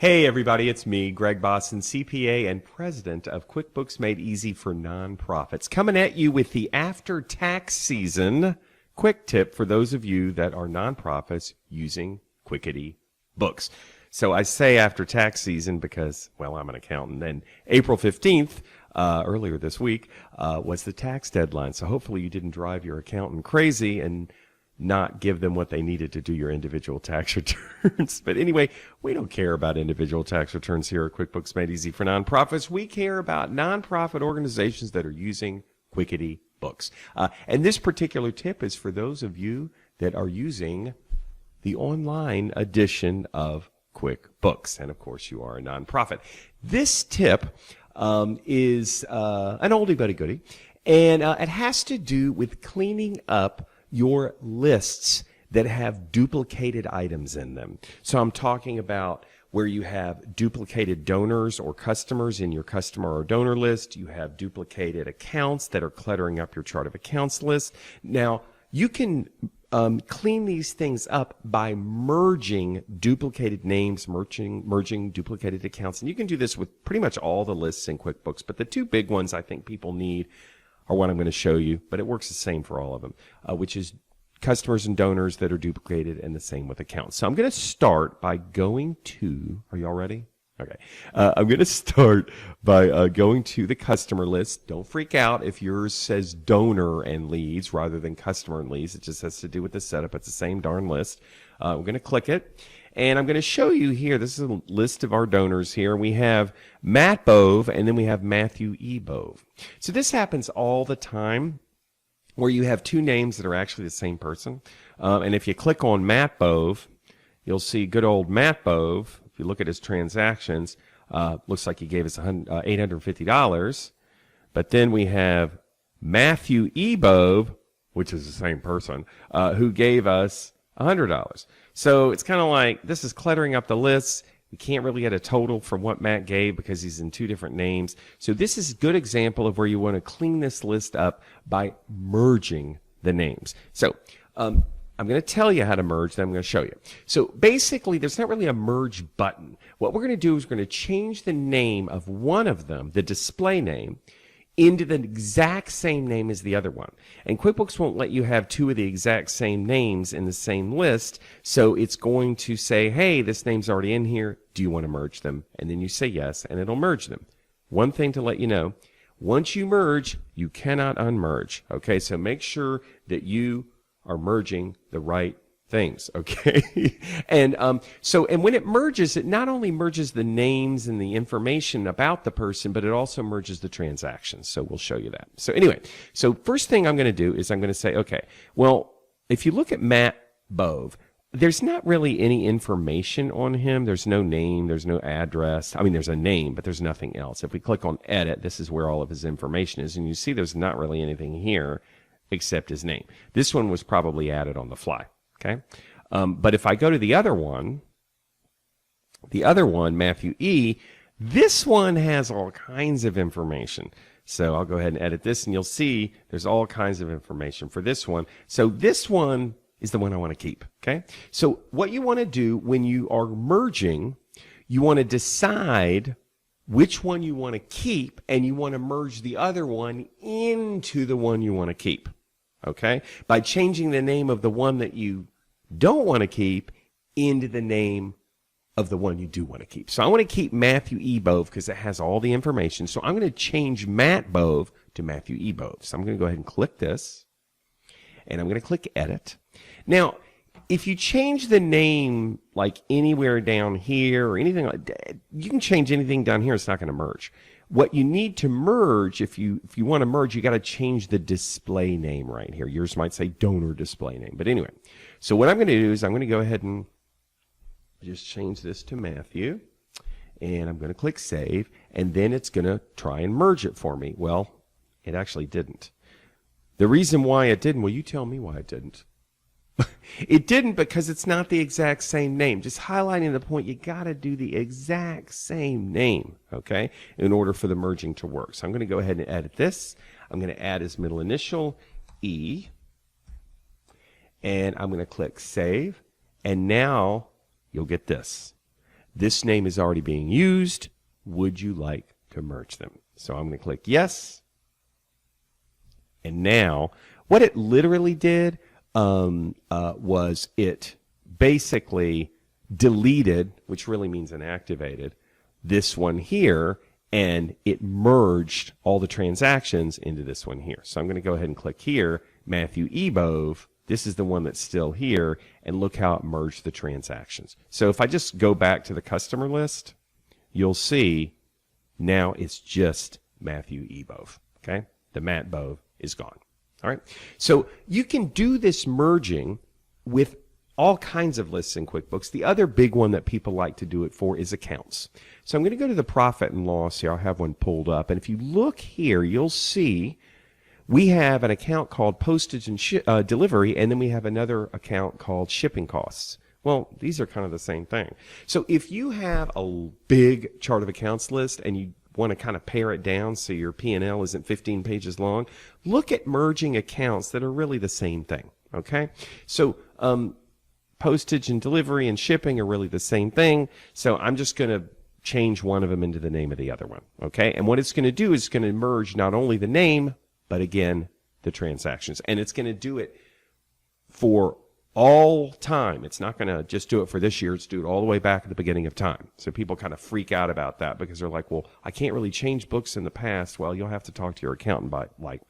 Hey everybody, it's me, Greg Bosson, CPA and president of QuickBooks Made Easy for Nonprofits, coming at you with the after-tax season quick tip for those of you that are nonprofits using QuickBooks. So I say after tax season because, well, I'm an accountant, and April 15th, earlier this week, was the tax deadline. So hopefully you didn't drive your accountant crazy and not give them what they needed to do your individual tax returns. But anyway, we don't care about individual tax returns here at QuickBooks Made Easy for Nonprofits. We care about nonprofit organizations that are using QuickBooks. And this particular tip is for those of you that are using the online edition of QuickBooks. And of course, you are a nonprofit. This tip is an oldie but a goodie. And it has to do with cleaning up your lists that have duplicated items in them. So I'm talking about where you have duplicated donors or customers in your customer or donor list. You have duplicated accounts that are cluttering up your chart of accounts list. Now, you can clean these things up by merging duplicated names, merging duplicated accounts. And you can do this with pretty much all the lists in QuickBooks. But the two big ones I think people need are what I'm going to show you, but it works the same for all of them, which is customers and donors that are duplicated, and the same with accounts. So I'm going to start by going to, are you all ready? Okay. I'm going to start by going to the customer list. Don't freak out if yours says donor and leads rather than customer and leads. It just has to do with the setup. It's the same darn list. We're going to click it. And I'm going to show you here, this is a list of our donors here. We have Matt Bove, and then we have Matthew E. Bove. So this happens all the time where you have two names that are actually the same person. And if you click on Matt Bove, you'll see good old Matt Bove. If you look at his transactions, looks like he gave us $850. But then we have Matthew E. Bove, which is the same person, who gave us $100. So it's kind of like this is cluttering up the lists. We can't really get a total from what Matt gave because he's in two different names. So this is a good example of where you want to clean this list up by merging the names. So I'm going to tell you how to merge, then I'm going to show you. So basically, there's not really a merge button. What we're going to do is we're going to change the name of one of them, the display name, into the exact same name as the other one. And QuickBooks won't let you have two of the exact same names in the same list, so it's going to say, hey, this name's already in here. Do you want to merge them? And then you say yes, and it'll merge them. One thing to let you know, once you merge, you cannot unmerge. Okay, so make sure that you are merging the right things, okay? And when it merges, it not only merges the names and the information about the person, but it also merges the transactions. So we'll show you that. So anyway, so first thing I'm going to do is I'm going to say, okay, well, if you look at Matt Bove, there's not really any information on him. There's no name, there's no address. I mean, there's a name, but there's nothing else. If we click on edit, this is where all of his information is, and you see there's not really anything here except his name. This one was probably added on the fly. Okay, but if I go to the other one, Matthew E., this one has all kinds of information. So I'll go ahead and edit this, and you'll see there's all kinds of information for this one. So this one is the one I want to keep. Okay, so what you want to do when you are merging, you want to decide which one you want to keep, and you want to merge the other one into the one you want to keep. Okay, by changing the name of the one that you don't want to keep into the name of the one you do want to keep. So I want to keep Matthew E. Bove because it has all the information. So I'm going to change Matt Bove to Matthew E. Bove. So I'm going to go ahead and click this, and I'm going to click edit. Now, if you change the name like anywhere down here or anything like that, you can change anything down here. It's not going to merge. What you need to merge, if you want to merge, you got to change the display name right here. Yours might say donor display name. But anyway, so what I'm going to do is I'm going to go ahead and just change this to Matthew. And I'm going to click save. And then it's going to try and merge it for me. Well, it actually didn't. The reason why it didn't, well, you tell me why it didn't. It didn't because it's not the exact same name. Just highlighting the point, you got to do the exact same name, okay, in order for the merging to work. So I'm going to go ahead and edit this. I'm going to add his middle initial, E, and I'm going to click Save, and now you'll get this. This name is already being used. Would you like to merge them? So I'm going to click yes. And now what it literally did was it basically deleted, which really means inactivated, this one here, and it merged all the transactions into this one here. So I'm going to go ahead and click here, Matthew Ebove. This is the one that's still here, and look how it merged the transactions. So if I just go back to the customer list, you'll see now it's just Matthew Ebove. Okay, the Matt Bove is gone. All right, so you can do this merging with all kinds of lists in QuickBooks. The other big one that people like to do it for is accounts. So I'm going to go to the profit and loss here. I'll have one pulled up, and if you look here, you'll see we have an account called postage and delivery, and then we have another account called shipping costs. Well, these are kind of the same thing. So if you have a big chart of accounts list and you want to kind of pare it down so your P&L isn't 15 pages long, look at merging accounts that are really the same thing, okay? So postage and delivery and shipping are really the same thing, so I'm just going to change one of them into the name of the other one, okay? And what it's going to do is it's going to merge not only the name, but again, the transactions. And it's going to do it for all time. It's not going to just do it for this year. It's do it all the way back at the beginning of time. So people kind of freak out about that because they're like, well, I can't really change books in the past. Well, you'll have to talk to your accountant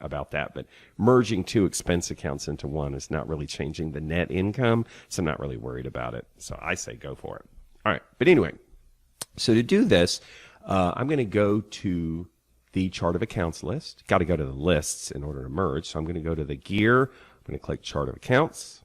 about that. But merging two expense accounts into one is not really changing the net income. So I'm not really worried about it. So I say go for it. All right. But anyway, so to do this, I'm going to go to the chart of accounts list. Got to go to the lists in order to merge. So I'm going to go to the gear. I'm going to click chart of accounts.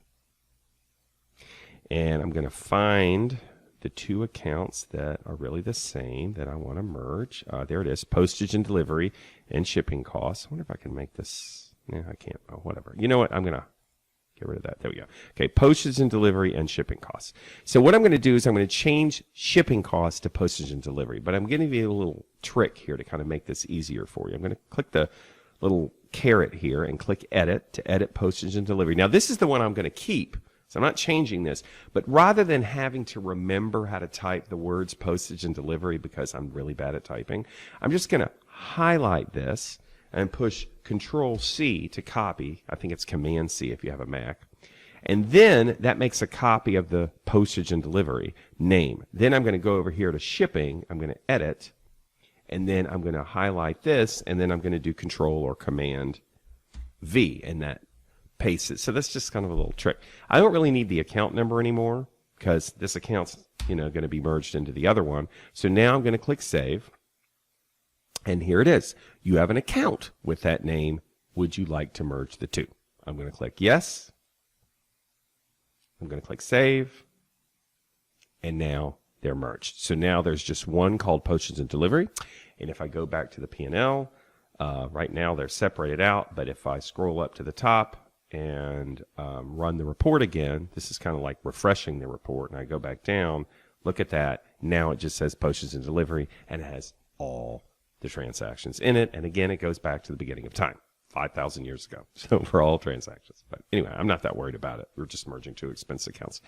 And I'm going to find the two accounts that are really the same that I want to merge. There it is, postage and delivery and shipping costs. I wonder if I can make this. Yeah, I can't. Oh, whatever. You know what? I'm going to get rid of that. There we go. Okay, postage and delivery and shipping costs. So what I'm going to do is I'm going to change shipping costs to postage and delivery. But I'm going to give you a little trick here to kind of make this easier for you. I'm going to click the little caret here and click edit to edit postage and delivery. Now this is the one I'm going to keep. So I'm not changing this, but rather than having to remember how to type the words postage and delivery because I'm really bad at typing, I'm just going to highlight this and push Control-C to copy. I think it's Command-C if you have a Mac. And then that makes a copy of the postage and delivery name. Then I'm going to go over here to shipping. I'm going to edit, and then I'm going to highlight this, and then I'm going to do Control or Command-V, and that paste it. So that's just kind of a little trick. I don't really need the account number anymore because this account's going to be merged into the other one. So now I'm going to click Save. And here it is. You have an account with that name. Would you like to merge the two? I'm going to click Yes. I'm going to click Save. And now they're merged. So now there's just one called Postage and Delivery. And if I go back to the P&L, right now they're separated out. But if I scroll up to the top and run the report again, this is kind of like refreshing the report, and I go back down, look at that. Now it just says Postage and Delivery, and it has all the transactions in it. And again, it goes back to the beginning of time, 5,000 years ago. So for all transactions. But anyway, I'm not that worried about it. We're just merging two expense accounts.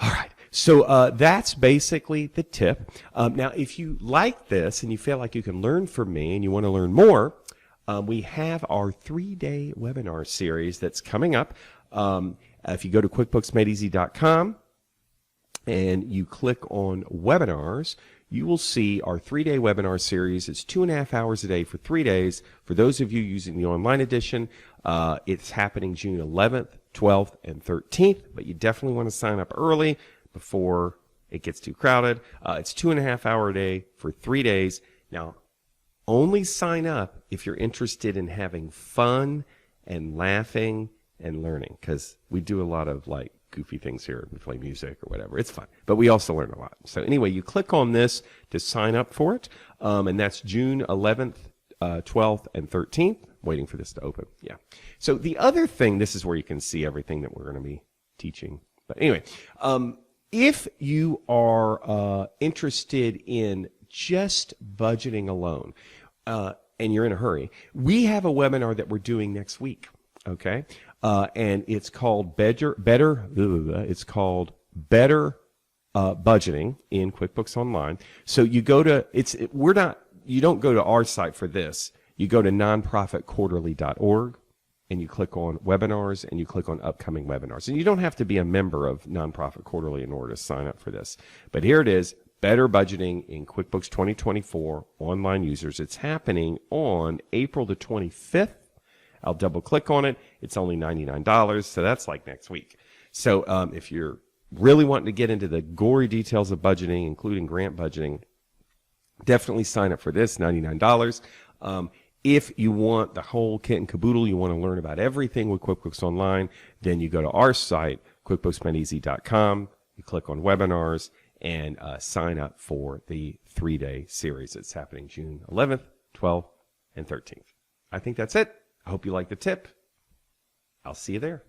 All right. So that's basically the tip. Now, if you like this and you feel like you can learn from me and you want to learn more, we have our 3-day webinar series that's coming up. If you go to QuickBooksMadeEasy.com and you click on webinars, you will see our 3-day webinar series. It's 2.5 hours a day for 3 days. For those of you using the online edition, it's happening June 11th, 12th, and 13th, but you definitely want to sign up early before it gets too crowded. It's 2.5 hour a day for 3 days. Now, only sign up if you're interested in having fun and laughing and learning, because we do a lot of like goofy things here. We play music or whatever. It's fun, but we also learn a lot. So anyway, you click on this to sign up for it, and that's June 11th, 12th, and 13th. Waiting for this to open. Yeah. So the other thing, this is where you can see everything that we're going to be teaching. But anyway, if you are interested in just budgeting alone, and you're in a hurry, we have a webinar that we're doing next week. Okay, and it's called Better budgeting in QuickBooks Online. So you go to you don't go to our site for this. You go to nonprofitquarterly.org and you click on webinars and you click on upcoming webinars. And you don't have to be a member of Nonprofit Quarterly in order to sign up for this. But here it is, Better Budgeting in QuickBooks 2024 online users. It's happening on April the 25th. I'll double click on it. It's only $99, so that's like next week. So if you're really wanting to get into the gory details of budgeting, including grant budgeting, definitely sign up for this, $99. If you want the whole kit and caboodle, you want to learn about everything with QuickBooks Online, then you go to our site, QuickBooksMadeEasy.com. You click on webinars and sign up for the 3-day series. It's happening June 11th, 12th, and 13th. I think that's it. I hope you like the tip. I'll see you there.